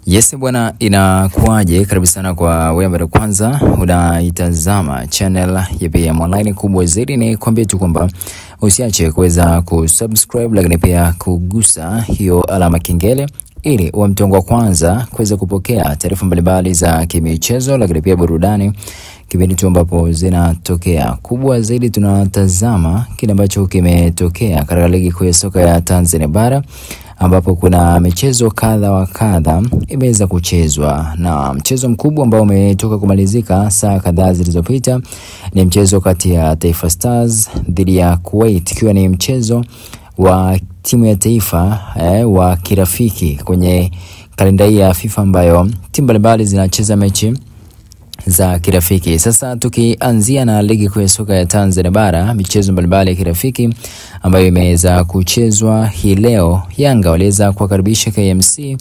Yes bwana, inakuaje? Karibu sana kwa wewe ambaye kwanza unaitazama channel ya PM Online. Kubwa zaidi ni kuambia tu kwamba usiache kuweza kusubscribe, lakini pia kugusa hiyo alama kengele ili uwe mtu wa kwanza kuweza kupokea taarifa mbalimbali za kimichezo, lakini pia burudani kipindi tu ambapo zinatokea. Kubwa zaidi tunatazama kile ambacho kimetokea katika ligi kuu ya soka ya Tanzania bara, ambapo kuna michezo kadha wa kadha imeweza kuchezwa, na mchezo mkubwa ambao umetoka kumalizika saa kadhaa zilizopita ni mchezo kati ya Taifa Stars dhidi ya Kuwait, ikiwa ni mchezo wa timu ya taifa wa kirafiki kwenye kalenda ya FIFA ambayo timu mbalimbali zinacheza mechi za kirafiki. Sasa tukianzia na ligi kuu ya soka ya Tanzania bara, michezo mbalimbali ya kirafiki ambayo imeweza kuchezwa hii leo. Yanga waliweza kuwakaribisha KMC,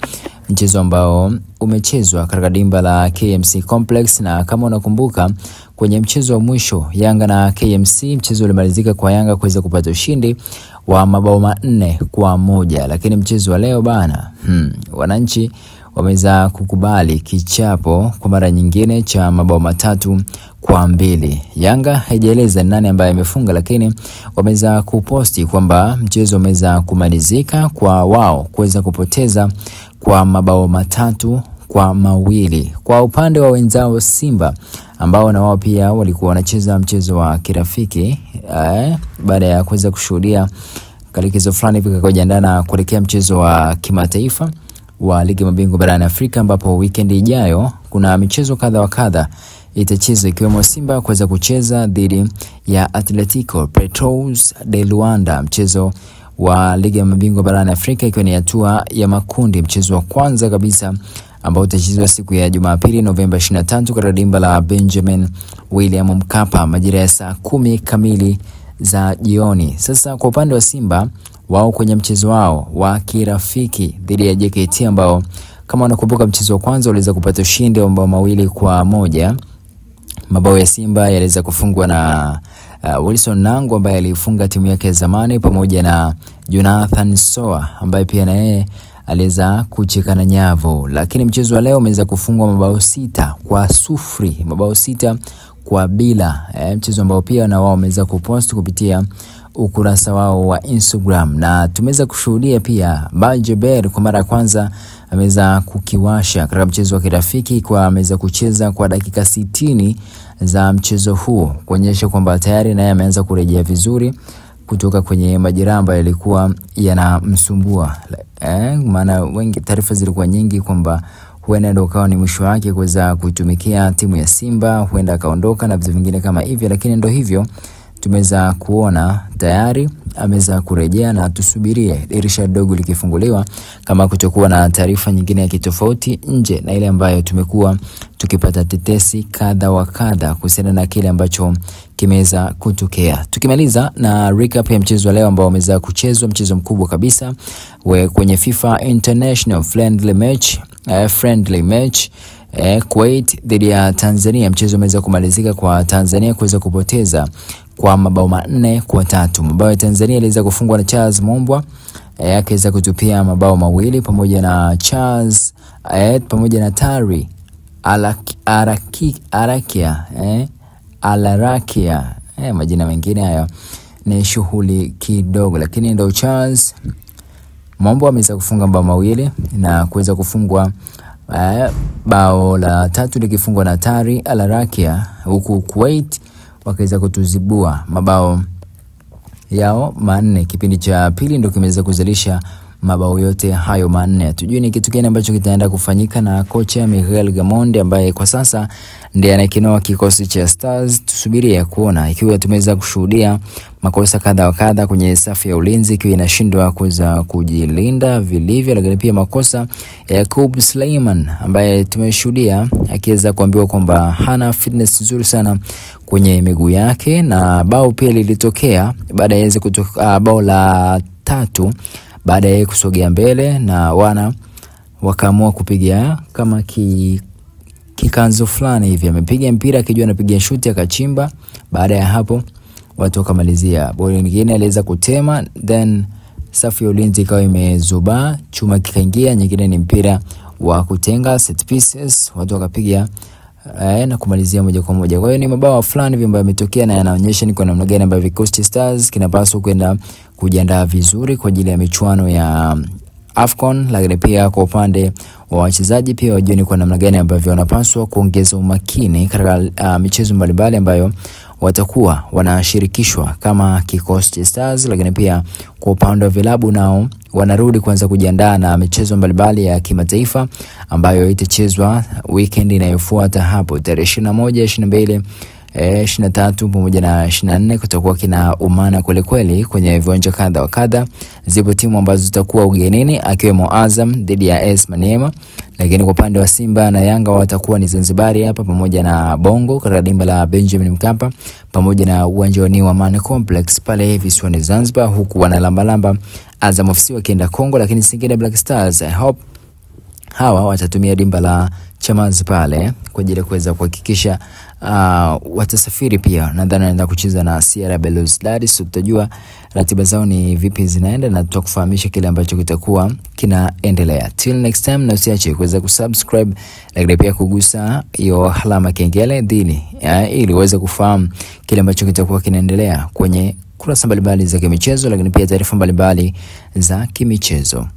mchezo ambao umechezwa katika dimba la KMC Complex, na kama unakumbuka kwenye mchezo wa mwisho Yanga na KMC, mchezo ulimalizika kwa Yanga kuweza kupata ushindi wa mabao 4-1, lakini mchezo wa leo bana, wananchi wameweza kukubali kichapo kwa mara nyingine cha mabao 3-2. Yanga haijaeleza nani ambaye amefunga, lakini wameweza kuposti kwamba mchezo umeweza kumalizika kwa wao kuweza kupoteza kwa mabao 3-2. Kwa upande wa wenzao Simba, ambao na wao pia walikuwa wanacheza mchezo wa kirafiki baada ya kuweza kushuhudia kalikizo fulani hivi kujiandaa na kuelekea mchezo wa kimataifa wa ligi mabingwa barani Afrika, ambapo weekend ijayo kuna michezo kadha wa kadha itachezwa, ikiwemo Simba kuweza kucheza dhidi ya Atletico Petros de Luanda, mchezo wa ligi ya mabingwa barani Afrika, ikiwa ni hatua ya makundi, mchezo wa kwanza kabisa ambao utachezwa siku ya Jumapili Novemba 23 katika dimba la Benjamin William Mkapa majira ya saa 10 kamili za jioni. Sasa kwa upande wa Simba, wao kwenye mchezo wao wa kirafiki dhidi ya JKT, ambao kama unakumbuka mchezo wa kwanza waliweza kupata ushindi wa mabao 2-1. Mabao ya Simba yaliweza kufungwa na Wilson Nangu ambaye alifunga timu yake ya zamani, pamoja na Jonathan Soa ambaye pia na yeye aliweza kucheka na nyavu. Lakini mchezo wa leo umeweza kufungwa mabao 6-0, mabao 6-0, mchezo ambao pia na wao wameweza kupost kupitia ukurasa wao wa Instagram, na tumeweza kushuhudia pia Baljeber kwa mara ya kwanza ameweza kukiwasha katika mchezo wa kirafiki, kwa ameweza kucheza kwa dakika 60 za mchezo huu, kuonyesha kwamba tayari naye ameanza kurejea vizuri kutoka kwenye majeraha ambayo yalikuwa yanamsumbua. Maana wengi taarifa zilikuwa nyingi kwamba huenda ndio kawa ni mwisho wake kuweza kuitumikia timu ya Simba, huenda akaondoka na vitu vingine kama hivyo, lakini ndio hivyo tumeweza kuona tayari ameweza kurejea, na tusubirie dirisha dogo likifunguliwa kama kutokuwa na taarifa nyingine ya kitofauti nje na ile ambayo tumekuwa tukipata tetesi kadha wa kadha kuhusiana na kile ambacho kimeweza kutokea. Tukimaliza na recap ya mchezo wa leo ambao umeweza kuchezwa, mchezo mkubwa kabisa kwenye FIFA International friendly match Kuwait dhidi ya Tanzania. Mchezo umeweza kumalizika kwa Tanzania kuweza kupoteza kwa mabao 4-3. Mabao ya Tanzania iliweza kufungwa na Charles Mombwa, akaweza kutupia mabao 2, pamoja na Charles pamoja na Tari Alarakia, majina mengine hayo ni shughuli kidogo, lakini ndio Charles Mombwa ameweza kufunga mabao 2 na kuweza kufungwa bao la 3 likifungwa na Tari Alarakia, huku Kuwait wakaweza kutuzibua mabao yao 4. Kipindi cha pili ndio kimeweza kuzalisha mabao yote hayo 4. Tujue ni kitu gani ambacho kitaenda kufanyika na kocha Miguel Gamondi ambaye kwa sasa ndiye anakinoa kikosi cha Stars. Tusubirie kuona ikiwa tumeweza kushuhudia makosa kadha wa kadha kwenye safu ya ulinzi ikiwa inashindwa kuweza kujilinda vilivyo, lakini pia makosa ya Yakub Suleiman ambaye tumeshuhudia akiweza kuambiwa kwamba hana fitness nzuri sana kwenye miguu yake, na bao pia lilitokea baada ya kutoka bao la 3 baada ya kusogea mbele, na wana wakaamua kupiga kama kikanzo fulani hivi, amepiga mpira akijua anapiga shuti akachimba. Baada ya hapo watu wakamalizia, boli nyingine aliweza kutema, then safu ya ulinzi ikawa imezuba, chuma kikaingia, nyingine ni mpira wa kutenga set pieces, watu wakapiga na kumalizia moja kwa moja. Kwa hiyo ni mabao fulani hivi ambayo yametokea na yanaonyesha ni kwa namna gani ambavyo Coast Stars kinapaswa kwenda kujiandaa vizuri kwa ajili ya michuano ya AFCON, lakini pia kwa upande wa wachezaji pia wajue ni kwa namna gani ambavyo wanapaswa kuongeza umakini katika michezo mbalimbali ambayo watakuwa wanashirikishwa kama Coast Stars, lakini pia kwa upande wa vilabu nao wanarudi kuanza kujiandaa na michezo mbalimbali ya kimataifa ambayo itachezwa weekend inayofuata hapo tarehe 21, 22, 23 pamoja na 24. Kutakuwa kina umana kweli kweli kwenye viwanja kadha wa kadha. Zipo timu ambazo zitakuwa ugenini akiwemo Azam dhidi ya AS Maniema, lakini kwa upande wa Simba na Yanga watakuwa ni Zanzibar hapa pamoja na Bongo katika dimba la Benjamin Mkapa pamoja na uwanja wa New Amani Complex pale visiwani Zanzibar, huku wanalambalamba Azam FC wakienda Kongo, lakini Singida Black Stars hawa watatumia dimba la Chamazi pale kwa ajili ya kuweza kuhakikisha watasafiri pia. Nadhani wanaenda kucheza na Sierra Belouizdad, so tutajua ratiba zao ni vipi zinaenda na tutakufahamisha kile ambacho kitakuwa kinaendelea. Till next time, na usiache kuweza kusubscribe lakini pia kugusa hiyo alama kengele ili uweze kufahamu kile ambacho kitakuwa kinaendelea kwenye kurasa mbalimbali za kimichezo, lakini pia taarifa mbalimbali za kimichezo.